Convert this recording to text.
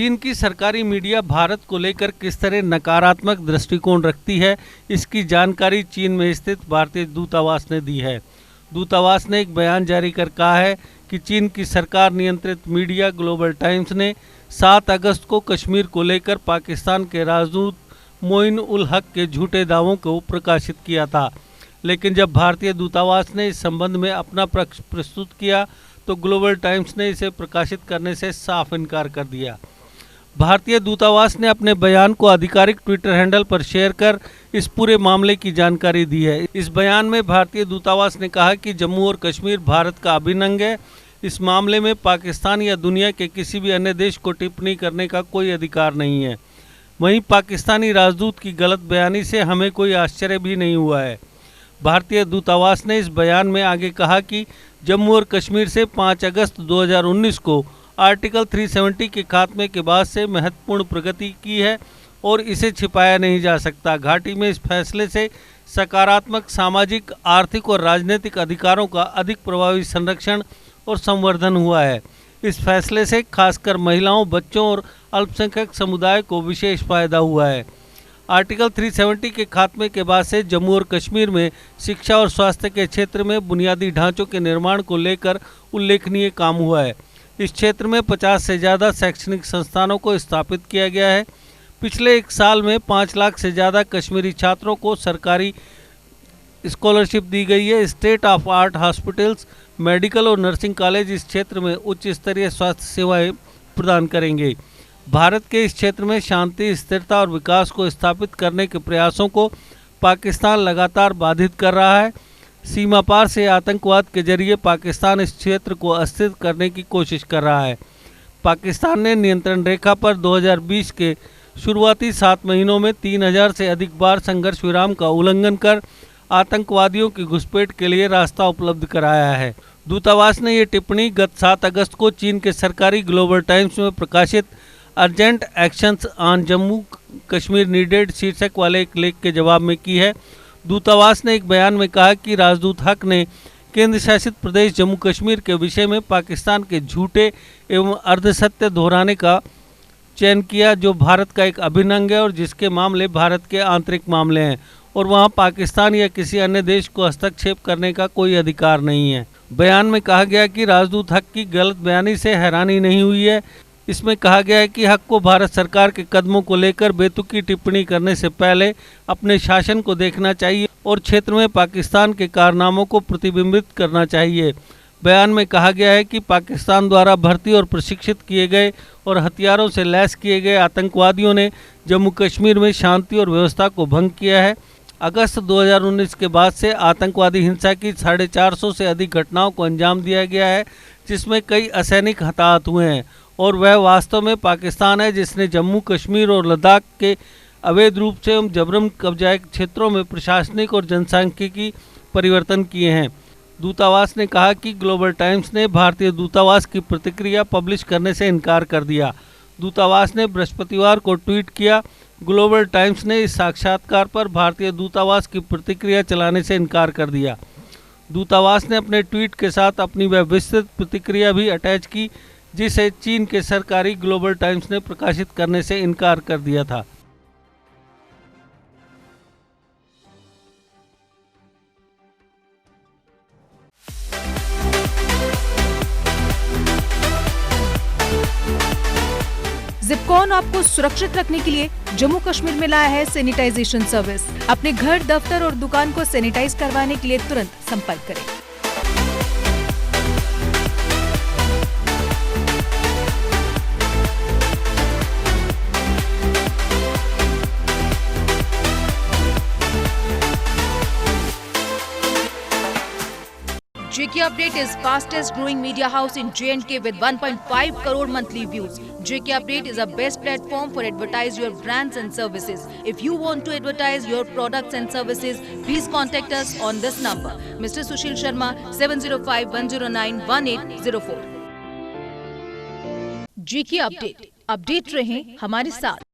चीन की सरकारी मीडिया भारत को लेकर किस तरह नकारात्मक दृष्टिकोण रखती है, इसकी जानकारी चीन में स्थित भारतीय दूतावास ने दी है। दूतावास ने एक बयान जारी कर कहा है कि चीन की सरकार नियंत्रित मीडिया ग्लोबल टाइम्स ने 7 अगस्त को कश्मीर को लेकर पाकिस्तान के राजदूत मोइन उल हक के झूठे दावों को प्रकाशित किया था, लेकिन जब भारतीय दूतावास ने इस संबंध में अपना पक्ष प्रस्तुत किया तो ग्लोबल टाइम्स ने इसे प्रकाशित करने से साफ इनकार कर दिया। भारतीय दूतावास ने अपने बयान को आधिकारिक ट्विटर हैंडल पर शेयर कर इस पूरे मामले की जानकारी दी है। इस बयान में भारतीय दूतावास ने कहा कि जम्मू और कश्मीर भारत का अभिन्न अंग है। इस मामले में पाकिस्तान या दुनिया के किसी भी अन्य देश को टिप्पणी करने का कोई अधिकार नहीं है। वहीं पाकिस्तानी राजदूत की गलत बयानी से हमें कोई आश्चर्य भी नहीं हुआ है। भारतीय दूतावास ने इस बयान में आगे कहा कि जम्मू और कश्मीर से 5 अगस्त 2019 को आर्टिकल 370 के खात्मे के बाद से महत्वपूर्ण प्रगति की है और इसे छिपाया नहीं जा सकता। घाटी में इस फैसले से सकारात्मक सामाजिक, आर्थिक और राजनीतिक अधिकारों का अधिक प्रभावी संरक्षण और संवर्धन हुआ है। इस फैसले से खासकर महिलाओं, बच्चों और अल्पसंख्यक समुदाय को विशेष फायदा हुआ है। आर्टिकल 370 के खात्मे के बाद से जम्मू और कश्मीर में शिक्षा और स्वास्थ्य के क्षेत्र में बुनियादी ढांचों के निर्माण को लेकर उल्लेखनीय काम हुआ है। इस क्षेत्र में 50 से ज़्यादा शैक्षणिक संस्थानों को स्थापित किया गया है। पिछले 1 साल में 5 लाख से ज़्यादा कश्मीरी छात्रों को सरकारी स्कॉलरशिप दी गई है। State of art hospitals, medical और नर्सिंग कॉलेज इस क्षेत्र में उच्च स्तरीय स्वास्थ्य सेवाएं प्रदान करेंगे। भारत के इस क्षेत्र में शांति, स्थिरता और विकास को स्थापित करने के प्रयासों को पाकिस्तान लगातार बाधित कर रहा है। सीमा पार से आतंकवाद के जरिए पाकिस्तान इस क्षेत्र को अस्थिर करने की कोशिश कर रहा है। पाकिस्तान ने नियंत्रण रेखा पर 2020 के शुरुआती 7 महीनों में 3000 से अधिक बार संघर्ष विराम का उल्लंघन कर आतंकवादियों की घुसपैठ के लिए रास्ता उपलब्ध कराया है। दूतावास ने ये टिप्पणी गत 7 अगस्त को चीन के सरकारी ग्लोबल टाइम्स में प्रकाशित urgent actions on Jammu Kashmir needed शीर्षक वाले एक लेख के जवाब में की है। दूतावास ने एक बयान में कहा कि राजदूत हक ने केंद्र शासित प्रदेश जम्मू कश्मीर के विषय में पाकिस्तान के झूठे एवं अर्धसत्य दोहराने का चयन किया, जो भारत का एक अभिन्न अंग है और जिसके मामले भारत के आंतरिक मामले हैं और वहां पाकिस्तान या किसी अन्य देश को हस्तक्षेप करने का कोई अधिकार नहीं है। बयान में कहा गया कि राजदूत हक की गलत बयानी से हैरानी नहीं हुई है। इसमें कहा गया है कि हक को भारत सरकार के कदमों को लेकर बेतुकी टिप्पणी करने से पहले अपने शासन को देखना चाहिए और क्षेत्र में पाकिस्तान के कारनामों को प्रतिबिंबित करना चाहिए। बयान में कहा गया है कि पाकिस्तान द्वारा भर्ती और प्रशिक्षित किए गए और हथियारों से लैस किए गए आतंकवादियों ने जम्मू कश्मीर में शांति और व्यवस्था को भंग किया है। अगस्त 2019 के बाद से आतंकवादी हिंसा की 450 से अधिक घटनाओं को अंजाम दिया गया है, जिसमें कई असैनिक हताहत हुए हैं और वह वास्तव में पाकिस्तान है जिसने जम्मू कश्मीर और लद्दाख के अवैध रूप से एवं जबरन कब्जाए क्षेत्रों में प्रशासनिक और जनसांख्यिकी परिवर्तन किए हैं। दूतावास ने कहा कि ग्लोबल टाइम्स ने भारतीय दूतावास की प्रतिक्रिया पब्लिश करने से इनकार कर दिया। दूतावास ने बृहस्पतिवार को ट्वीट किया, ग्लोबल टाइम्स ने इस साक्षात्कार पर भारतीय दूतावास की प्रतिक्रिया चलाने से इनकार कर दिया। दूतावास ने अपने ट्वीट के साथ अपनी वह विस्तृत प्रतिक्रिया भी अटैच की जिसे चीन के सरकारी ग्लोबल टाइम्स ने प्रकाशित करने से इनकार कर दिया था। जिपकॉन आपको सुरक्षित रखने के लिए जम्मू कश्मीर में लाया है सैनिटाइजेशन सर्विस। अपने घर, दफ्तर और दुकान को सैनिटाइज करवाने के लिए तुरंत संपर्क करें। JK Update is fastest growing media house in J&K with 1.5 crore monthly views. JK Update is a best platform for advertise your brands and services. If you want to advertise your products and services, please contact us on this number. Mr. Sushil Sharma, 705-109-1804. JK Update. Update रहें हमारे साथ।